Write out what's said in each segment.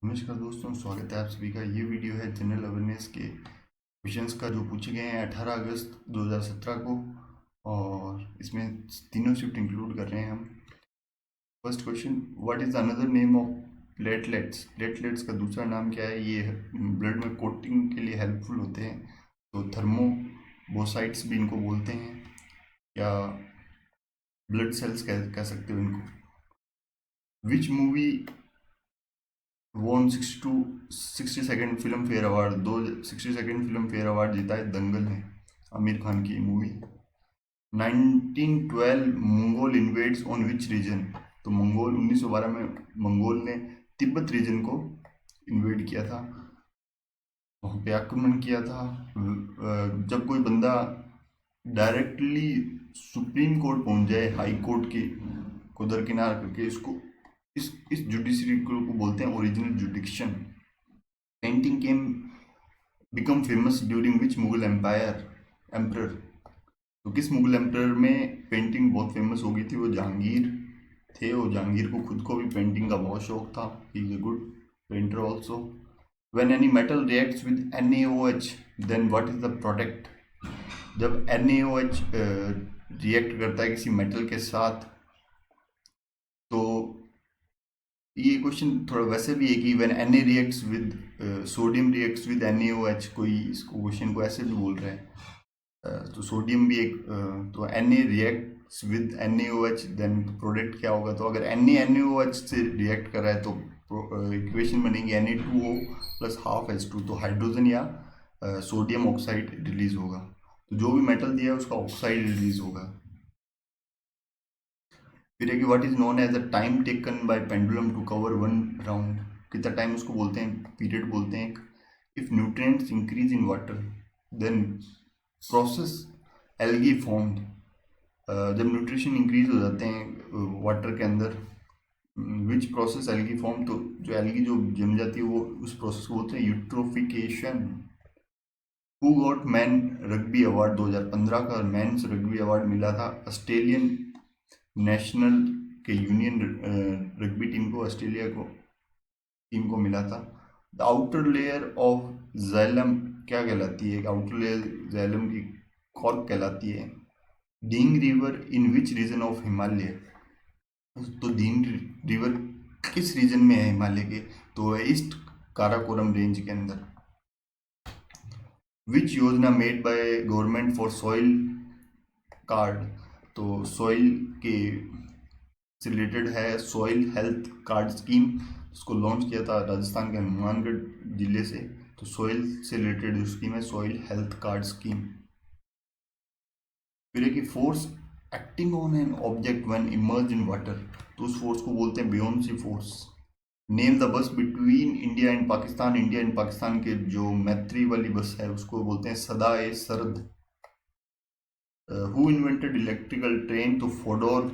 नमस्कार दोस्तों, स्वागत है आप सभी का। ये वीडियो है जनरल अवेयरनेस के क्वेश्चंस का जो पूछे गए हैं 18 अगस्त 2017 को, और इसमें तीनों शिफ्ट इंक्लूड कर रहे हैं हम। First question, what is another name of platelets? Platelets का दूसरा नाम क्या है? ये ब्लड में कोटिंग के लिए हेल्पफुल होते हैं, तो थर्मोबोसाइट्स भी इनको बोलते हैं, या ब्लड सेल्स कह सकते हो इनको। Which movie won 62 Filmfare award? 62 Filmfare award जीता है दंगल ने, आमिर खान की movie. 1912 Mongol invades on which region? तो मंगोल 1912 में मंगोल ने तिब्बत रीजन को इन्वेड किया था, वहाँ पे आक्रमण किया था। जब कोई बंदा डायरेक्टली सुप्रीम कोर्ट पहुंच जाए, हाई कोर्ट की को दरकिनार करके, इसको इस जुडिशरी को बोलते हैं original जुडिक्शन। Painting came become famous during which Mughal emperor? तो किस मुगल एम्परर में पेंटिंग बहुत फेमस हो गई थी? वो जहांगीर थे, और जहांगीर को खुद को भी पेंटिंग का बहुत शौक था। He is a good painter also. When any metal reacts with NaOH, then what is the product? जब NaOH रिएक्ट करता है किसी मेटल के साथ, तो ये क्वेश्चन थोड़ा वैसे भी है कि when Na reacts with sodium reacts with NaOH, कोई इसको क्वेश्चन को ऐसे भी बोल रहा है। तो सोडियम भी एक, तो Na reacts with NaOH, then product क्या होगा? तो अगर Na NaOH से रिएक्ट कर रहा है तो इक्वेशन बनेगी Na2O प्लस हाफ H2, तो हाइड्रोजन या सोडियम ऑक्साइड रिलीज होगा। तो जो भी मेटल दिया है उसका ऑक्साइड रिलीज होगा। फिर है कि what is known as the time taken by pendulum to cover one round? कितना टाइम उसको बोलते हैं? पीरियड बोलते हैं। If nutrients increase in water, then process algae formed. जब न्यूट्रिशन इंक्रीज हो जाते हैं वाटर के अंदर, विच प्रोसेस एल्गी फॉर्म? तो जो एल्गी जो जम जाती है, वो उस प्रोसेस को बोलते हैं eutrophication. Who got man rugby award? 2015 का मैंस रग्बी अवार्ड मिला था ऑस्ट्रेलियन नेशनल के यूनियन रग्बी टीम को, ऑस्ट्रेलिया को टीम को मिला था। द आउटर लेयर ऑफ जैलम क्या कहलाती है? आउटर लेयर जैलम की कॉर्क कहलाती है। Dihing river in which region of Himalaya? तो डींग रिवर किस रीजन में है हिमालय के? तो ईस्ट काराकोरम रेंज के अंदर। विच योजना made by government for soil card? तो सॉइल के से रिलेटेड है सॉइल हेल्थ कार्ड स्कीम, उसको लॉन्च किया था राजस्थान के हनुमानगढ़ जिले से। तो सॉइल से रिलेटेड जो स्कीम है, सॉइल हेल्थ कार्ड स्कीम। फिर है कि force acting on an object when emerge in water, तो उस फोर्स को बोलते हैं buoyancy force. Name the bus between India and Pakistan? India and Pakistan के जो मैत्री वाली बस है उसको बोलते हैं Sada e Sarhad. Who invented electrical train? तो Fyodor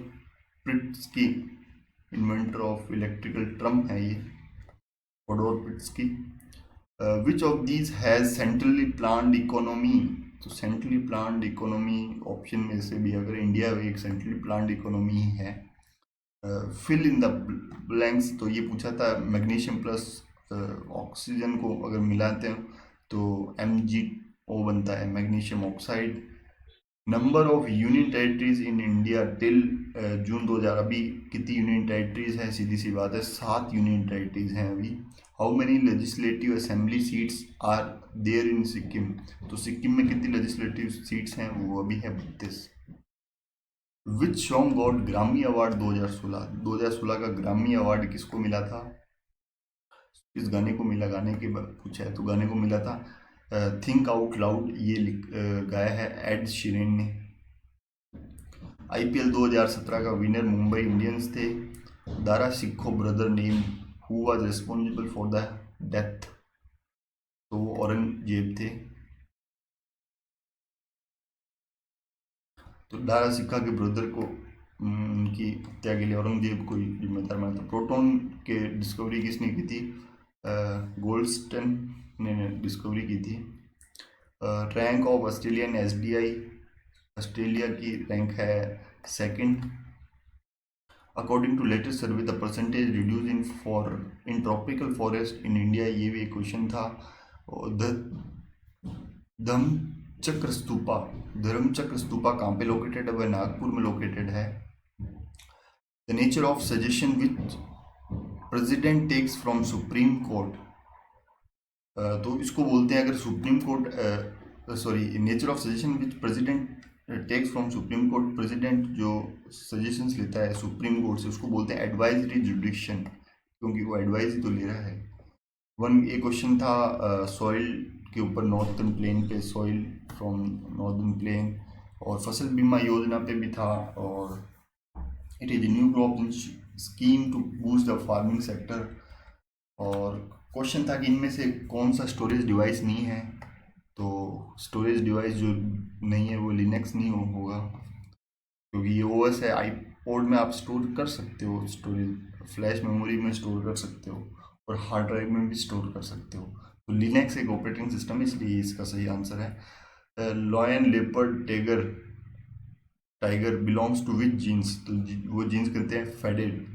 Pirotsky, inventor of electrical tram है ये, Fyodor Pirotsky. Which of these has centrally planned economy? तो सेंट्रली प्लान्ड इकोनॉमी ऑप्शन में से भी अगर इंडिया एक सेंट्रली प्लान्ड इकोनॉमी है। फिल इन द ब्लैंक्स, तो ये पूछा था मैग्नीशियम प्लस ऑक्सीजन को अगर मिलाते हैं तो MgO बनता है, magnesium oxide. Number of union territories in India till June 2000, अभी कितनी यूनियन टेरिटरीज हैं? सीधी सी बात है, 7 यूनियन टेरिटरीज हैं अभी। How many legislative assembly seats are there in Sikkim? तो सिक्किम में कितनी लेजिस्लेटिव सीट्स हैं? वो अभी है 32। विच सॉन्ग गॉट ग्रामी अवार्ड 2016? 2016 का ग्रामी अवार्ड किसको मिला था? किस गाने को मिला? गाने के पूछा है तो गाने को मिला था थिंक आउट लाउड, ये गाया है एड शीरन ने। IPL 2017 का विनर मुंबई इंडियंस थे। दारा सिक्खो brother name who was responsible for the death? तो वो औरंगजेब थे। तो दारा सिक्का के ब्रदर को उनकी हत्या के लिए औरंगजेब को जिम्मेदार माना था। प्रोटॉन के डिस्कवरी किसने की थी? गोल्डस्टन ने डिस्कवरी की थी। Rank of Australian SBI, Australia की रैंक है second. According to latest survey the percentage reduce in tropical forest in India, ये भी एक क्वेश्चन था। और धर्मचक्र स्तूपा कहाँ पे लोकेटेड है? वह नागपुर में लोकेटेड है। The nature of suggestion which president takes from supreme court, तो इसको बोलते हैं, अगर supreme court nature of suggestion which president takes from supreme court, president जो सजेशंस लेता है सुप्रीम कोर्ट से उसको बोलते हैं एडवाइजरी जुडिक्शन, क्योंकि वो एडवाइस ही तो ले रहा है। एक क्वेश्चन था सॉइल के ऊपर, नॉर्थर्न प्लेन पे, सॉइल फ्रॉम नॉर्थर्न प्लेन, और फसल बीमा योजना पे भी था, और it is new crop scheme to boost the farming sector. और क्वेश्चन था कि इनमें से कौन सा स्टोरेज डिवाइस नहीं है, तो स्टोरेज डिवाइस जो नहीं है वो लिनक्स नहीं होगा, क्योंकि ये ओएस है। आईपॉड में आप स्टोर कर सकते हो, स्टोरेज फ्लैश मेमोरी में स्टोर कर सकते हो, और हार्ड ड्राइव में भी स्टोर कर सकते हो। तो लिनक्स एक ऑपरेटिंग सिस्टम है, इसलिए इसका सही आंसर है। Lion, leopard, tiger belongs to which genus, तो वो जीन्स कहते हैं faded.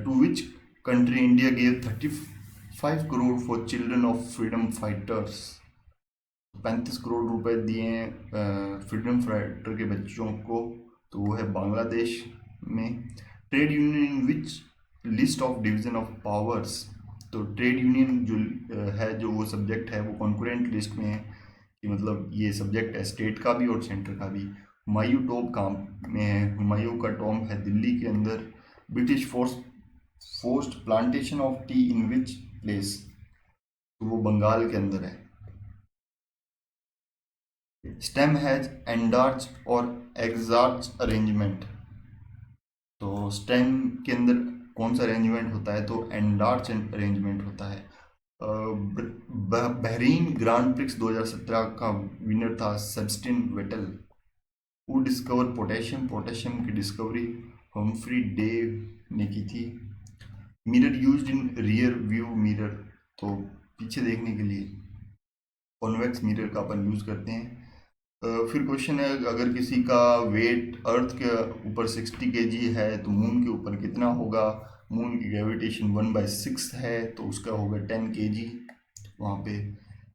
To which country India gave 35 crore for children of freedom fighters, 35 crore रुपए दिए हैं फ्रीडम फाइटर के बच्चों को, तो वो है बांग्लादेश में। Trade union in which list of division of powers, तो ट्रेड यूनियन जो है, जो वो सब्जेक्ट है वो कॉन्करेंट लिस्ट में है, कि मतलब ये सब्जेक्ट है स्टेट का भी और सेंटर का भी। हुमायूं टॉप कहाँ में है? हुमायूं का टॉप है दिल्ली के अंदर। British forced plantation of T in which place, तो वो बंगाल के अंदर है। स्टेम हैज एंडार्च और एग्जार्च अरेंजमेंट, तो स्टेम के अंदर कौन सा अरेंजमेंट होता है? तो एंडार्च अरेंजमेंट होता है। बहरीन ग्रांड प्रिक्स 2017 का विनर था Sebastian Vettel. Who discover potassium, potassium की डिस्कवरी हम्फ्री डे ने की थी। Mirror used in rear view mirror, तो पीछे देखने के लिए कॉन्वेक्स मिरर का अपन यूज करते हैं। फिर क्वेश्चन है, अगर किसी का वेट अर्थ के ऊपर 60 kg है तो मून के ऊपर कितना होगा? मून की ग्रेविटेशन 1/6 है, तो उसका होगा 10 kg। वहाँ पे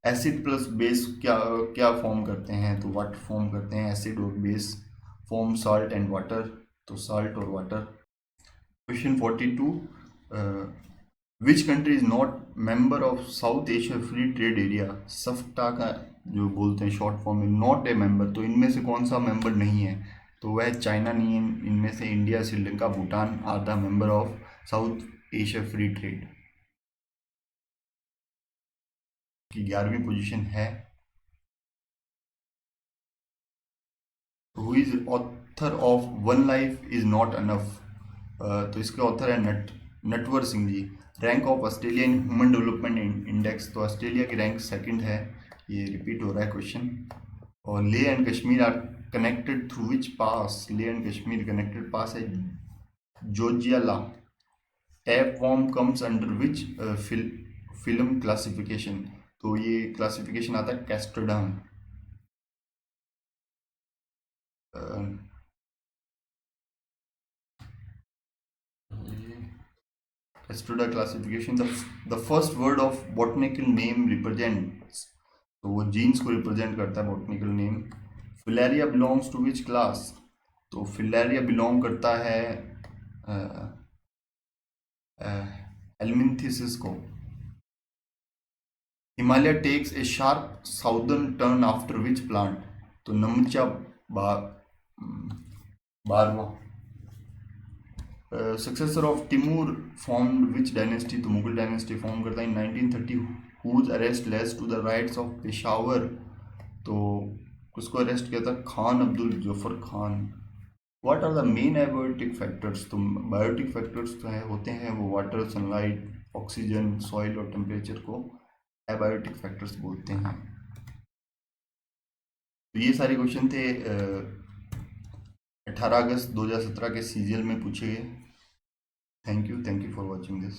एसिड प्लस बेस क्या क्या फॉर्म करते हैं? तो वाटर फॉर्म करते हैं। एसिड और base form salt and water, तो सॉल्ट और water. Question 42, which country is not member of South Asia free trade area? SAFTA का जो बोलते हैं शॉर्ट फॉर्म में, नॉट ए मेंबर, तो इनमें से कौन सा मेंबर नहीं है? तो वह चाइना नहीं है। इनमें से India, Sri Lanka, Bhutan are the member of South Asia free trade, की 11वीं पोजीशन है। Who is author of one life is not enough, तो इसके ऑथर है Natwar Singh ji. Rank of Australia in human development index, तो ऑस्ट्रेलिया की रैंक सेकंड है, ये रिपीट हो रहा है क्वेश्चन। और Leh and Kashmir are connected through which pass? Leh and Kashmir connected pass है जोजियाला। Tap warm comes under which phylum classification, तो ये क्लासिफिकेशन आता है कैस्ट्रोडाम। Castuda classification, the first word of botanical name represents, तो वो जीन्स को रिप्रेजेंट करता है botanical name. Filaria belongs to which class? तो फिलेरिया बिलोंग करता है एलमिंथिसिस को। Himalaya takes a sharp southern turn after which plant? तो Namcha Barwa. Successor of Timur formed which dynasty? तो मुगल डायनेस्टी फॉर्म करता है in 1930। Whose arrest leads to the riots of Peshawar? तो उसको अरेस्ट किया था Khan Abdul Zafar Khan. What are the main abiotic factors? तो बायोटिक फैक्टर्स जो है होते हैं वो वाटर, सनलाइट, ऑक्सीजन, सॉइल और टेम्परेचर को एबायोटिक फैक्टर्स बोलते हैं। तो ये सारे क्वेश्चन थे 18 अगस्त 2017 के सीजीएल में पूछे गए। Thank you for watching this.